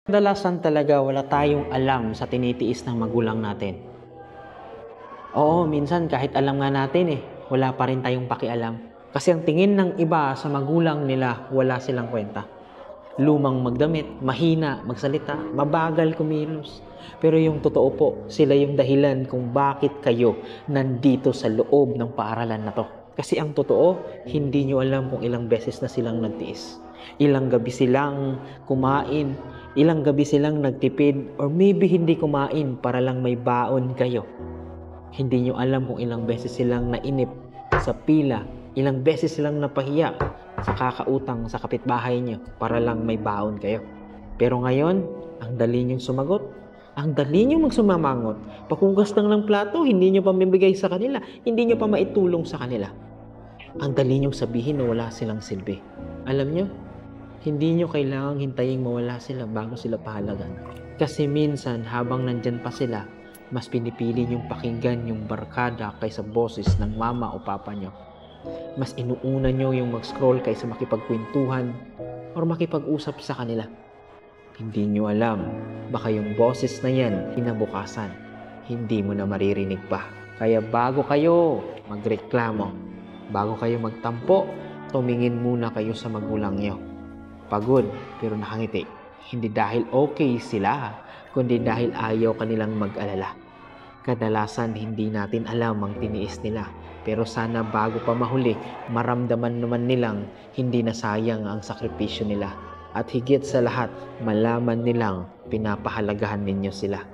Kadalasan talaga wala tayong alam sa tinitiis ng magulang natin. Oo, minsan kahit alam nga natin wala pa rin tayong pakialam. Kasi ang tingin ng iba sa magulang nila, wala silang kwenta. Lumang magdamit, mahina magsalita, mabagal kumilos. Pero yung totoo po, sila yung dahilan kung bakit kayo nandito sa loob ng paaralan na to. Kasi ang totoo, hindi nyo alam kung ilang beses na silang nagtiis. Ilang gabi silang kumain, ilang gabi silang nagtipid, or maybe hindi kumain para lang may baon kayo. Hindi nyo alam kung ilang beses silang nainip sa pila, ilang beses silang napahiya sa kakautang sa kapitbahay nyo para lang may baon kayo. Pero ngayon, ang dali nyong sumagot, ang dali nyong magsumamangot. Paghugas lang ng plato, hindi nyo pa mabigay sa kanila, hindi nyo pa maitulong sa kanila. Ang dali nyong sabihin na wala silang silbi. Alam nyo, hindi nyo kailangang hintayin mawala sila bago sila pahalagan. Kasi minsan, habang nandyan pa sila, mas pinipili nyong pakinggan yung barkada kaysa boses ng mama o papa nyo. Mas inuuna nyo yung mag-scroll kaysa makipagkwentuhan or makipag-usap sa kanila. Hindi nyo alam, baka yung boses na yan, kinabukasan, hindi mo na maririnig pa. Kaya bago kayo magreklamo, bago kayo magtampo, tumingin muna kayo sa magulang nyo. Pagod pero nakangiti. Hindi dahil okay sila, kundi dahil ayaw kanilang mag-alala. Kadalasan hindi natin alam ang tiniis nila. Pero sana bago pa mahuli, maramdaman naman nilang hindi na sayang ang sakripisyo nila. At higit sa lahat, malaman nilang pinapahalagahan ninyo sila.